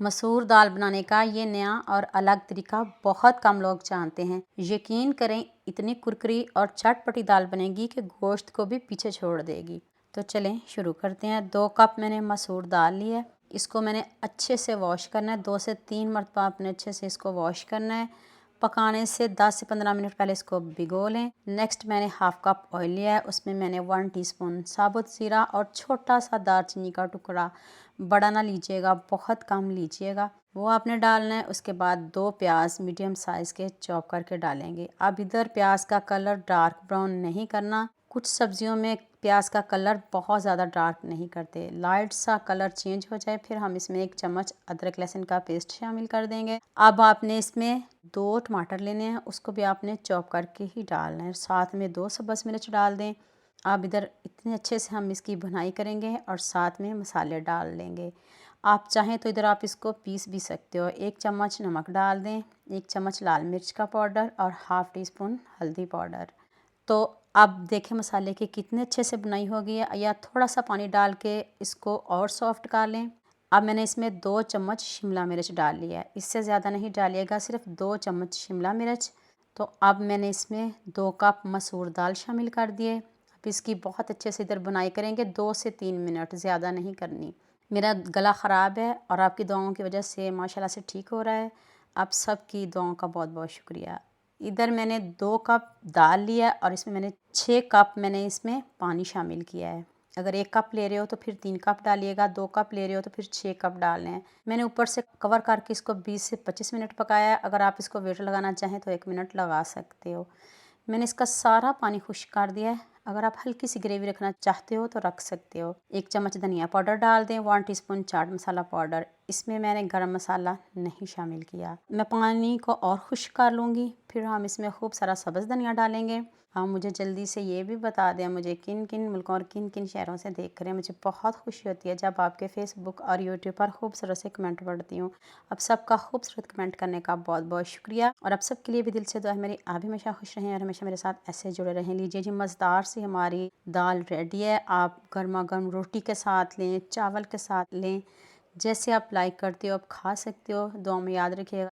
मसूर दाल बनाने का ये नया और अलग तरीका बहुत कम लोग जानते हैं। यकीन करें इतनी कुरकुरी और चटपटी दाल बनेगी कि गोश्त को भी पीछे छोड़ देगी। तो चलें शुरू करते हैं। 2 कप मैंने मसूर दाल ली है। इसको मैंने अच्छे से वॉश करना है। 2 से 3 मरतबा आपने अच्छे से इसको वॉश करना है। पकाने से 10 से 15 मिनट पहले इसको भिगो लें। नेक्स्ट मैंने हाफ़ कप ऑयल लिया है। उसमें मैंने 1 टीस्पून साबुत ज़ीरा और छोटा सा दालचीनी का टुकड़ा, बड़ा ना लीजिएगा, बहुत कम लीजिएगा, वो आपने डालना है। उसके बाद 2 प्याज मीडियम साइज़ के चॉप करके डालेंगे। अब इधर प्याज का कलर डार्क ब्राउन नहीं करना। कुछ सब्जियों में प्याज का कलर बहुत ज़्यादा डार्क नहीं करते। लाइट सा कलर चेंज हो जाए फिर हम इसमें 1 चम्मच अदरक लहसुन का पेस्ट शामिल कर देंगे। अब आपने इसमें 2 टमाटर लेने हैं, उसको भी आपने चॉप करके ही डालना है। साथ में 2 सब्ज़ मिर्च डाल दें। अब इधर इतने अच्छे से हम इसकी भुनाई करेंगे और साथ में मसाले डाल लेंगे। आप चाहें तो इधर आप इसको पीस भी सकते हो। 1 चम्मच नमक डाल दें, 1 चम्मच लाल मिर्च का पाउडर और हाफ़ टी स्पून हल्दी पाउडर। तो अब देखें मसाले की कितने अच्छे से बुनाई हो गई है। या थोड़ा सा पानी डाल के इसको और सॉफ्ट कर लें। अब मैंने इसमें 2 चम्मच शिमला मिर्च डाल लिया है। इससे ज़्यादा नहीं डालिएगा, सिर्फ 2 चम्मच शिमला मिर्च। तो अब मैंने इसमें 2 कप मसूर दाल शामिल कर दिए। अब इसकी बहुत अच्छे से इधर बुनाई करेंगे 2 से 3 मिनट, ज़्यादा नहीं करनी। मेरा गला ख़राब है और आपकी दुआओं की वजह से माशाल्लाह से ठीक हो रहा है। आप सबकी दुआओं का बहुत बहुत शुक्रिया। इधर मैंने 2 कप दाल लिया और इसमें मैंने 6 कप मैंने इसमें पानी शामिल किया है। अगर 1 कप ले रहे हो तो फिर 3 कप डालिएगा, 2 कप ले रहे हो तो फिर 6 कप डालने हैं। मैंने ऊपर से कवर करके इसको 20 से 25 मिनट पकाया है। अगर आप इसको वेट लगाना चाहें तो 1 मिनट लगा सकते हो। मैंने इसका सारा पानी खुश्क कर दिया है। अगर आप हल्की सी ग्रेवी रखना चाहते हो तो रख सकते हो। 1 चम्मच धनिया पाउडर डाल दें, 1 टीस्पून चाट मसाला पाउडर। इसमें मैंने गरम मसाला नहीं शामिल किया। मैं पानी को और खुश्क कर लूँगी, फिर हम इसमें खूब सारा सब्ज़ धनिया डालेंगे। हाँ, मुझे जल्दी से ये भी बता दें मुझे किन किन मुल्कों और किन किन शहरों से देख रहे हैं। मुझे बहुत खुशी होती है जब आपके फ़ेसबुक और यूट्यूब पर खूबसूरत से कमेंट पढ़ती हूँ। आप सबका खूबसूरत कमेंट करने का बहुत बहुत शुक्रिया और आप सबके लिए भी दिल से दुआ है मेरी, आप भी हमेशा खुश रहें और हमेशा मेरे साथ ऐसे जुड़े रहें। लीजिए जी, मज़ेदार सी हमारी दाल रेडी है। आप गर्मा गर्म रोटी के साथ लें, चावल के साथ लें, जैसे आप लाइक करते हो आप खा सकते हो। दुआ में याद रखिएगा।